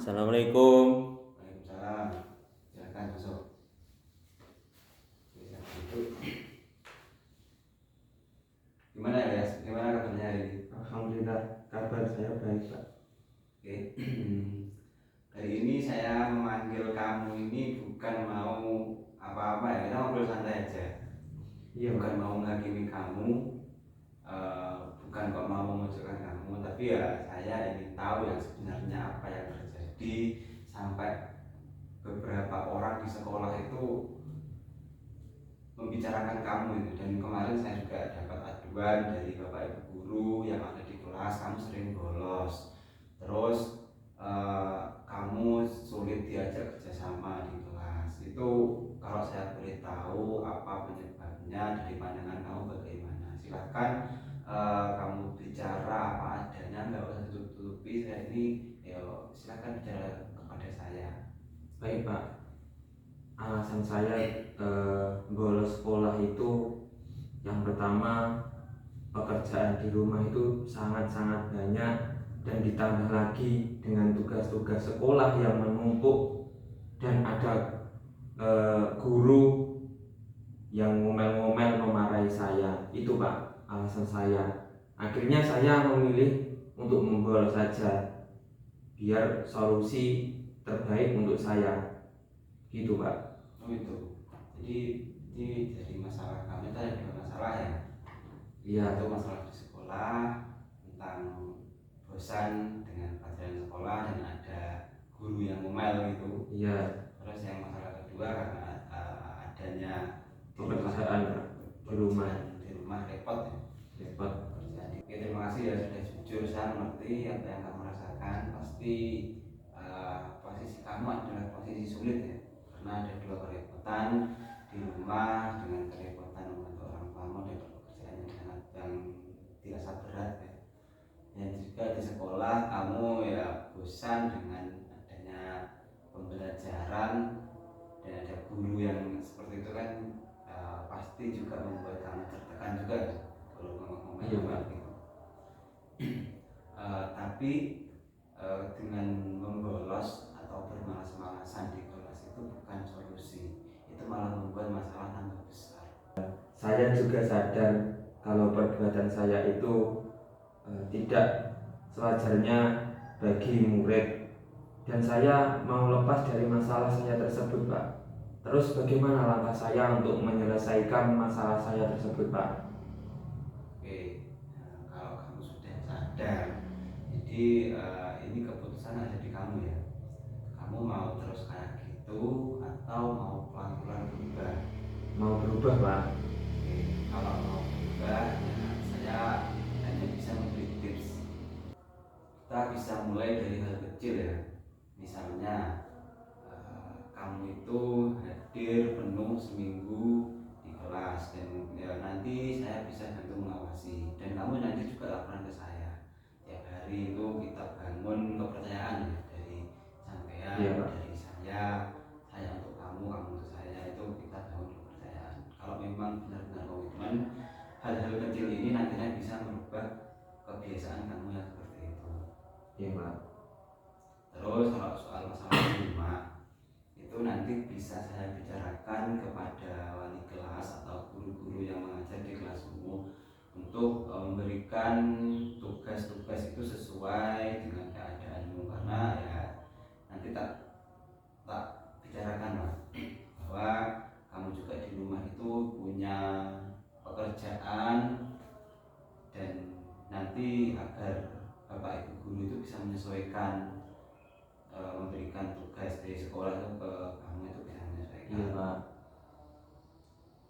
Assalamualaikum. Waalaikumsalam. Silakan masuk. Bisa duduk. Gimana ya? Gimana kabarnya hari ini? Alhamdulillah, kabar saya baik, Pak. Oke. Hari ini saya memanggil kamu ini bukan mau apa-apa ya, kita ngobrol santai aja. Iya, Bukan mau menghakimi kamu, bukan kok mau memojokkan kamu, tapi ya saya ingin tahu yang sebenarnya apa yang terjadi sampai beberapa orang di sekolah itu membicarakan kamu itu. Dan kemarin saya juga dapat aduan dari bapak ibu guru yang ada di kelas, kamu sering bolos, terus kamu sulit diajak kerjasama di kelas. Itu kalau saya boleh tahu apa penyebabnya dari pandangan kamu bagaimana? Silahkan kamu bicara apa adanya, nggak usah tutup-tutupi. Saya ini silahkan bicara kepada saya. baik, Pak. Alasan saya bolos sekolah itu yang pertama, pekerjaan di rumah itu sangat-sangat banyak dan ditambah lagi dengan tugas-tugas sekolah yang menumpuk dan ada guru yang ngomel-ngomel memarahi saya. Itu, Pak, alasan saya. Akhirnya saya memilih untuk membolos saja biar solusi terbaik untuk saya. Gitu, Pak. Oh itu. Jadi ini dari masalah kamu itu ada dua masalah ya. Iya. Itu masalah di sekolah tentang bosan dengan pelajaran sekolah dan ada guru yang ngomel gitu. Iya. Terus yang masalah kedua karena adanya Pekerjaan di rumah. Di rumah repot ya. Repot. Pekerjaan. Oke, terima kasih ya sudah jujur. Saya mengerti apa yang kamu rasakan. Pasti posisi kamu adalah posisi sulit ya. Karena ada dua kerepotan di rumah dengan kerepotan membantu orang tuamu dan pekerjaan yang sangat yang dirasa berat ya. Dan juga di sekolah kamu ya bosan dengan adanya pembelajaran dan ada guru yang seperti itu kan, pasti juga membuat kamu tertekan juga kan? Kalau ngomong-ngomong Iya, Pak. gitu. Tapi dengan membolos atau bermalas-malasan di kelas itu bukan solusi, itu malah membuat masalah tambah besar. Saya juga sadar kalau perbuatan saya itu tidak sewajarnya bagi murid, dan saya mau lepas dari masalah saya tersebut, Pak. Terus bagaimana langkah saya untuk menyelesaikan masalah saya tersebut, Pak? Oke, kalau kamu sudah sadar, jadi ini keputusan ada di kamu ya. Kamu mau terus kayak gitu atau mau pelan-pelan berubah? Mau berubah, Pak. Oke, kalau mau berubah ya saya hanya bisa memberi tips. Kita bisa mulai dari hal kecil ya. Misalnya kamu itu hadir penuh seminggu di kelas dan ya nanti saya bisa bantu mengawasi, dan kamu nanti juga laporan ke saya tiap hari. Itu kita bangun kepercayaan ya, dari sampean, Iya, Pak. dari saya untuk kamu, kamu untuk saya. Itu kita bangun kepercayaan. Kalau memang benar-benar komitmen, hal-hal kecil ini nantinya bisa merubah kebiasaan kamu yang seperti itu. Iya, Pak. Terus kalau soal masalah rumah itu nanti bisa saya bicarakan kepada wali kelas atau guru-guru yang mengajar di kelas umum untuk memberikan tugas-tugas itu sesuai dengan keadaanmu. Karena ya nanti tak bicarakan lah bahwa kamu juga di rumah itu punya pekerjaan, dan nanti agar bapak ibu guru itu bisa menyesuaikan, memberikan tugas dari sekolah itu ke kamu, itu bisa menyesuaikan. Iya, Pak.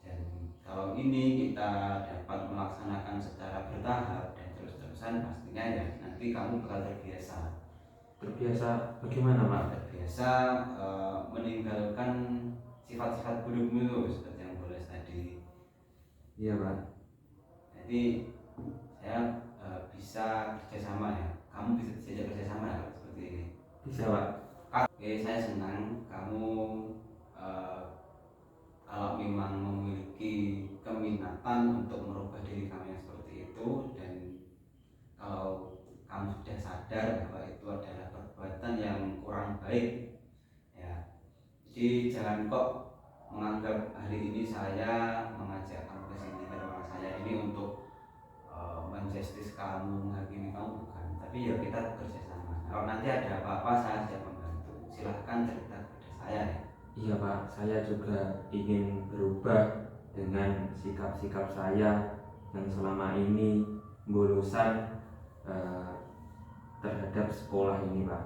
Dan kalau ini kita dapat melaksanakan secara bertahap dan terus-terusan, pastinya ya nanti kamu bakal terbiasa. Terbiasa bagaimana, Pak? Terbiasa meninggalkan sifat-sifat burukmu itu seperti yang bolos tadi. Iya, Pak. Jadi saya bisa kerjasama ya. Kamu bisa diajak kerjasama ya seperti ini. Bisa, Pak. Oke, saya senang kamu kalau memang memiliki keminatan untuk merubah diri kamu yang seperti itu, dan kalau kamu sudah sadar bahwa itu adalah perbuatan perbuatan yang kurang baik ya. Jadi jangan kok menganggap hari ini saya mengajak kamu ke sini ke rumah saya ini untuk menjustis kamu, menghakimi kamu, bukan. Tapi ya kita bekerja sama. Kalau nanti ada apa-apa saya siap membantu. Silahkan cerita kepada saya ya. Iya Pak, saya juga ingin berubah dengan sikap-sikap saya yang selama ini bosan terhadap sekolah ini Pak.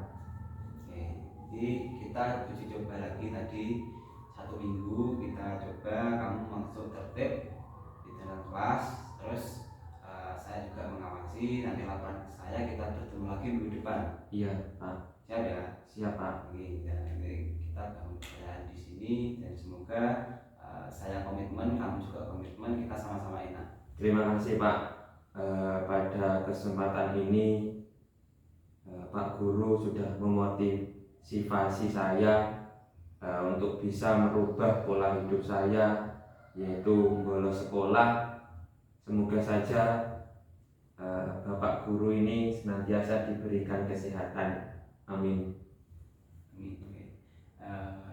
Oke, jadi kita uji coba lagi tadi 1 minggu kita coba kamu masuk tertib di dalam kelas, terus saya juga mengawasi, nanti laporan ke saya, kita bertemu lagi minggu depan. Iya Pak. Siap ya? Siap Pak. Oke, dan nanti kita bangun kepercayaan di sini dan semoga saya komitmen, kamu juga komitmen, kita sama-sama enak. Terima kasih Pak. Pada kesempatan ini Pak Guru sudah memotivasi saya untuk bisa merubah pola hidup saya, yaitu bolos sekolah. Semoga saja Bapak Guru ini senantiasa diberikan kesehatan. Amin. Amin.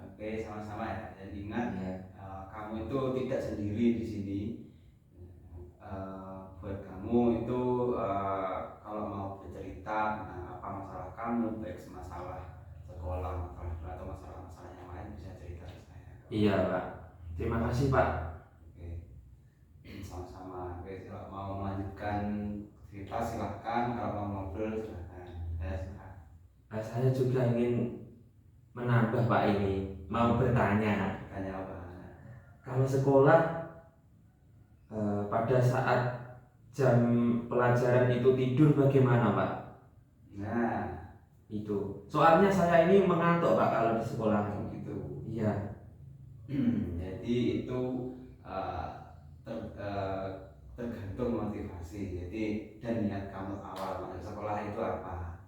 Oke, sama-sama ya. Dan ingat Ya. Kamu itu tidak sendiri di sini. Buat kamu itu kalau mau bercerita tentang apa masalah kamu, baik masalah sekolah, masalah atau masalah-masalah yang lain, bisa cerita ke saya. Iya Pak. Terima kasih Pak. Oke, sama-sama. Oke, kalau mau melanjutkan cerita silahkan, kalau mau ngobrol silahkan. Silahkan. Saya juga ingin menambah Pak, ini mau bertanya. Tanya apa? Kalau sekolah pada saat jam pelajaran itu tidur bagaimana Pak? Nah, Itu soalnya saya ini mengantuk Pak kalau di sekolah. gitu. Iya. Jadi itu tergantung motivasi. Jadi dan niat kamu awal masuk sekolah itu apa?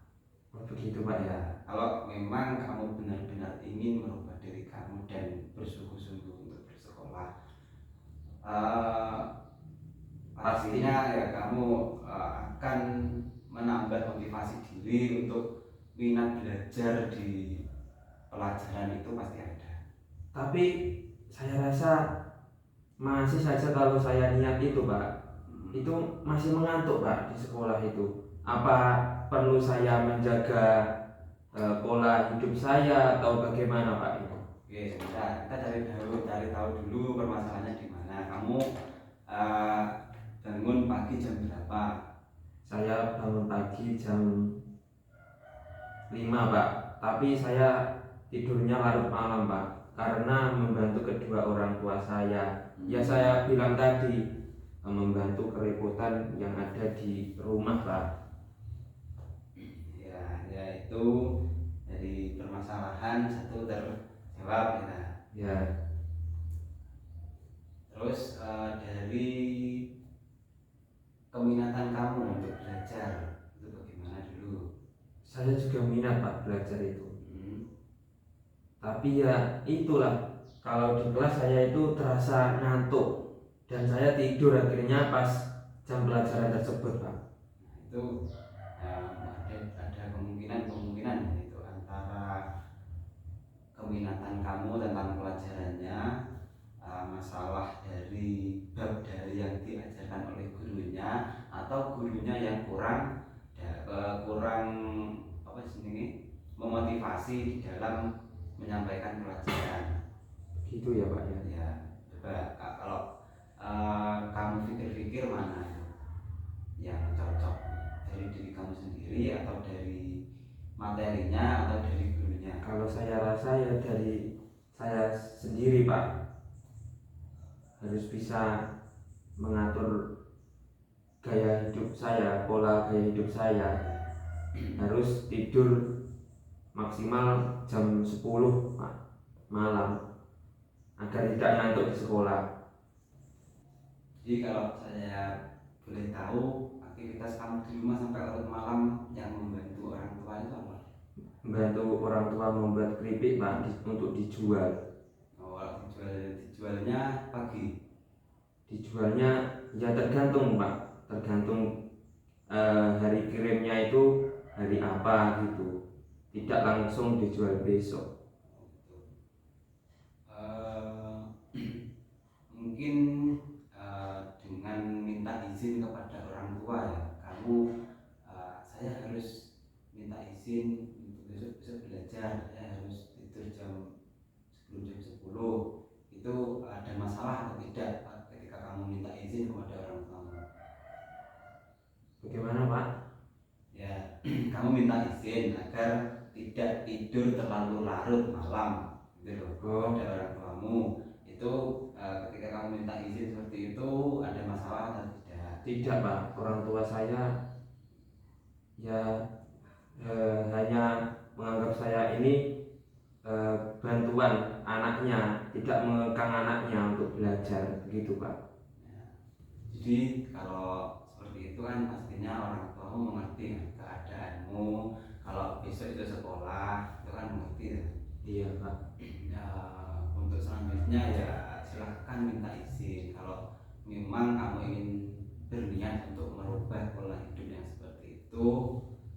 Oh, begitu Pak ya. Kalau memang kamu benar-benar ingin merubah diri kamu dan bersungguh-sungguh untuk bersekolah, pastinya ya kamu akan menambah motivasi diri untuk minat belajar di pelajaran itu pasti ada. Tapi saya rasa masih saja kalau saya niat itu Pak, itu masih mengantuk Pak di sekolah itu. Apa perlu saya menjaga pola hidup saya atau bagaimana Pak itu? Oke, sebentar kita cari tahu dulu permasalahannya di mana. Kamu bangun pagi jam berapa? Saya bangun pagi jam 5 Pak, tapi saya tidurnya larut malam Pak, karena membantu kedua orang tua saya. Ya saya bilang tadi, membantu kerepotan yang ada di rumah Pak. Ya itu dari permasalahan satu terjawab ya. Ya. Terus dari keminatan kamu untuk belajar itu bagaimana dulu? Saya juga minat Pak belajar itu. Tapi ya itulah, kalau di kelas saya itu terasa ngantuk dan saya tidur akhirnya pas jam pelajaran tersebut Pak. Nah, itu ada kemungkinan itu antara keminatan kamu tentang pelajarannya, masalah dari bab dari yang diajarkan oleh gurunya, atau gurunya yang kurang apa sih memotivasi di dalam menyampaikan pelajaran. Gitu ya Pak ya. Ya, coba kalau kamu pikir-pikir mana yang cocok, dari diri kamu sendiri atau dari materinya atau dari gurunya? Kalau saya rasa ya dari saya sendiri Pak, harus bisa mengatur gaya hidup saya, pola gaya hidup saya. Harus tidur maksimal jam 10 Pak, malam, agar tidak ngantuk di sekolah. Jadi kalau saya boleh tahu, aktivitas kamu di rumah sampai larut malam yang membantu orang tua itu apa? Membantu orang tua membuat keripik Pak, untuk dijual. Oh, dijualnya pagi? Dijualnya ya tergantung Pak, tergantung hari kirimnya itu hari apa gitu. tidak langsung dijual besok. Mungkin dengan minta izin kepada orang tua ya, saya harus minta izin untuk besok belajar, saya harus tidur sebelum jam 10. Itu ada masalah atau tidak ketika kamu minta izin kepada orang tua? Bagaimana Pak? Ya, kamu minta izin agar tidak tidur terlalu larut malam gitu loh, kepada orang tuamu. Itu ketika kamu minta izin seperti itu ada masalah atau tidak? Tidak Pak, orang tua saya ya hanya menganggap saya ini bantuan anaknya, tidak mengekang anaknya untuk belajar, begitu Pak. Ya. Jadi kalau seperti itu kan pastinya orang tuamu mengerti keadaanmu. Kalau besok itu sekolah itu kan mengerti ya. Iya Pak. Ya, untuk selanjutnya ya silahkan minta izin. Kalau memang kamu ingin berniat untuk merubah pola hidup yang seperti itu,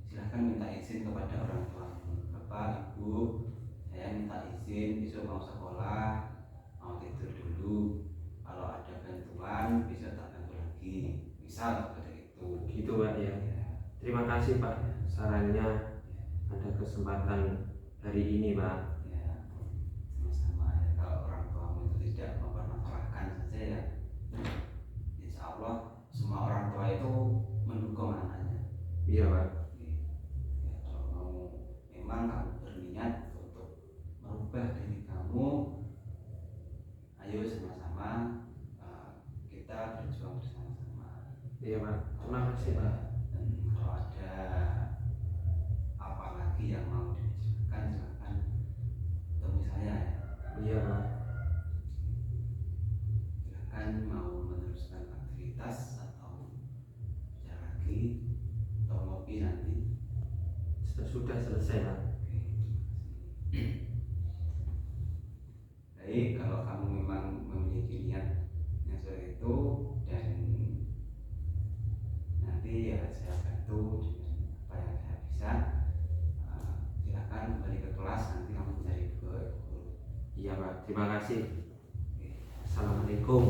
silahkan minta izin kepada orang tuamu. Bapak, Ibu, saya minta izin besok mau sekolah, mau tidur dulu. Kalau ada bantuan bisa tak bantu lagi, misal seperti itu. Gitu Pak ya. Ya. Terima kasih Pak sarannya. Ada kesempatan hari ini Pak. Ya, sama-sama ya. Kalau orang tuamu itu tidak mempermasalahkan saja ya, insya Allah semua orang tua itu mendukung anaknya. Iya Pak. Ya, kalau mau memang kamu berniat untuk merubah diri kamu, ayo sama-sama kita berjuang bersama-sama. Iya Pak. Terima kasih Pak. Dan kalau ada apa lagi yang mau dibicarakan silakan temui saya ya. Iya Pak. Silakan mau meneruskan aktivitas atau bicara lagi atau ngopi nanti. Sudah selesai Pak. Oke, terima kasih. Baik, kalau kamu memang memiliki niat yang seperti itu dan nanti ya saya bantu dengan apa yang saya bisa. Silakan kembali ke kelas, nanti kamu cari guru. Iya Pak. Terima kasih. Oke. Assalamualaikum.